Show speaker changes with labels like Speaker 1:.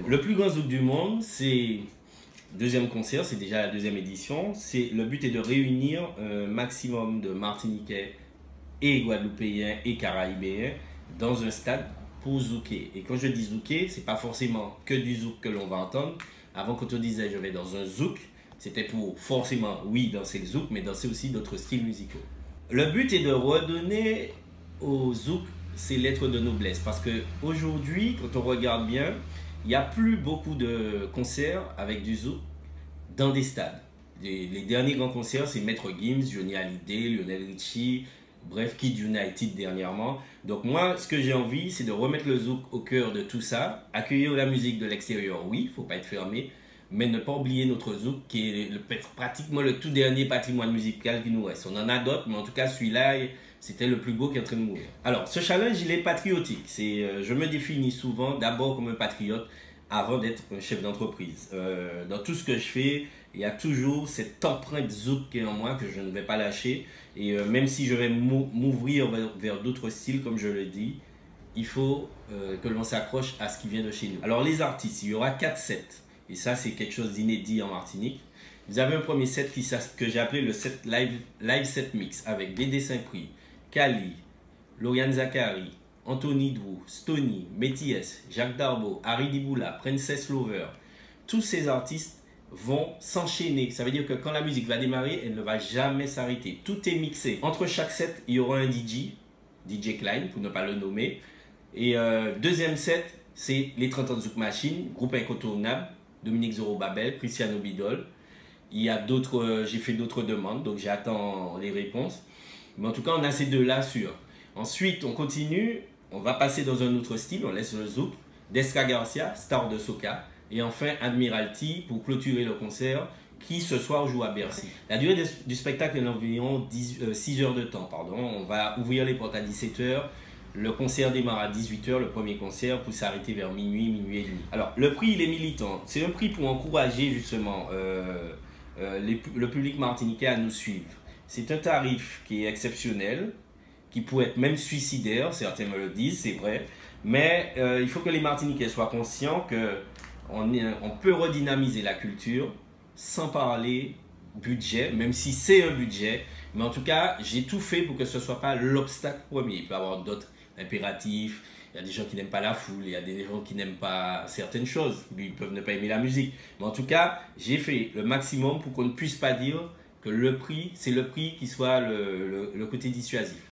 Speaker 1: Le plus grand zouk du monde, c'est deuxième concert, c'est déjà la deuxième édition. Le but est de réunir un maximum de Martiniquais et Guadeloupéens et Caraïbéens dans un stade pour zouker. Et quand je dis zouker, c'est pas forcément que du zouk que l'on va entendre. Avant, quand on disait je vais dans un zouk, c'était pour forcément, oui, danser le zouk, mais danser aussi d'autres styles musicaux. Le but est de redonner au zouk ses lettres de noblesse, parce que aujourd'hui, quand on regarde bien, il n'y a plus beaucoup de concerts avec du zouk dans des stades. Les derniers grands concerts, c'est Maître Gims, Johnny Hallyday, Lionel Richie, bref, Kid United dernièrement. Donc moi, ce que j'ai envie, c'est de remettre le zouk au cœur de tout ça, accueillir la musique de l'extérieur, oui, il ne faut pas être fermé, mais ne pas oublier notre zouk qui est pratiquement le tout dernier patrimoine musical qui nous reste. On en a d'autres, mais en tout cas celui-là, c'était le plus beau qui est en train de mourir. Alors, ce challenge, il est patriotique. Je me définis souvent d'abord comme un patriote avant d'être un chef d'entreprise. Dans tout ce que je fais, il y a toujours cette empreinte zouk qui est en moi que je ne vais pas lâcher. Et même si je vais m'ouvrir vers d'autres styles, comme je le dis, il faut que l'on s'accroche à ce qui vient de chez nous. Alors, les artistes, il y aura 4 sets. Et ça, c'est quelque chose d'inédit en Martinique. Vous avez un premier set que j'ai appelé le set live set mix avec Dédé Saint-Prix, Kali, Lauriane Zachary, Anthony Drou, Stony, Métis, Jacques Darbo, Harry Diboula, Princess Lover. Tous ces artistes vont s'enchaîner. Ça veut dire que quand la musique va démarrer, elle ne va jamais s'arrêter. Tout est mixé. Entre chaque set, il y aura un DJ Klein, pour ne pas le nommer. Et deuxième set, c'est les 30 ans de Zouk Machine, groupe incontournable, Dominique Zorobabel, Cristiano Bidol. Il y a d'autres, j'ai fait d'autres demandes, donc j'attends les réponses. Mais en tout cas, on a ces deux-là sûrs. Ensuite, on continue, on va passer dans un autre style, on laisse le zouk. Desca Garcia, star de Soca. Et enfin, Admiralty pour clôturer le concert qui ce soir joue à Bercy. La durée du spectacle est d'environ 6 heures de temps. Pardon. On va ouvrir les portes à 17 h. Le concert démarre à 18 h, le premier concert, pour s'arrêter vers minuit, minuit et demi. Alors, le prix, il est militant. C'est un prix pour encourager justement le public martiniquais à nous suivre. C'est un tarif qui est exceptionnel, qui pourrait être même suicidaire, certains me le disent, c'est vrai. Mais il faut que les Martiniquais soient conscients qu'on peut redynamiser la culture sans parler budget, même si c'est un budget. Mais en tout cas, j'ai tout fait pour que ce ne soit pas l'obstacle premier. Il peut y avoir d'autres impératifs. Il y a des gens qui n'aiment pas la foule, il y a des gens qui n'aiment pas certaines choses. Ils peuvent ne pas aimer la musique. Mais en tout cas, j'ai fait le maximum pour qu'on ne puisse pas dire que le prix, c'est le prix qui soit le côté dissuasif.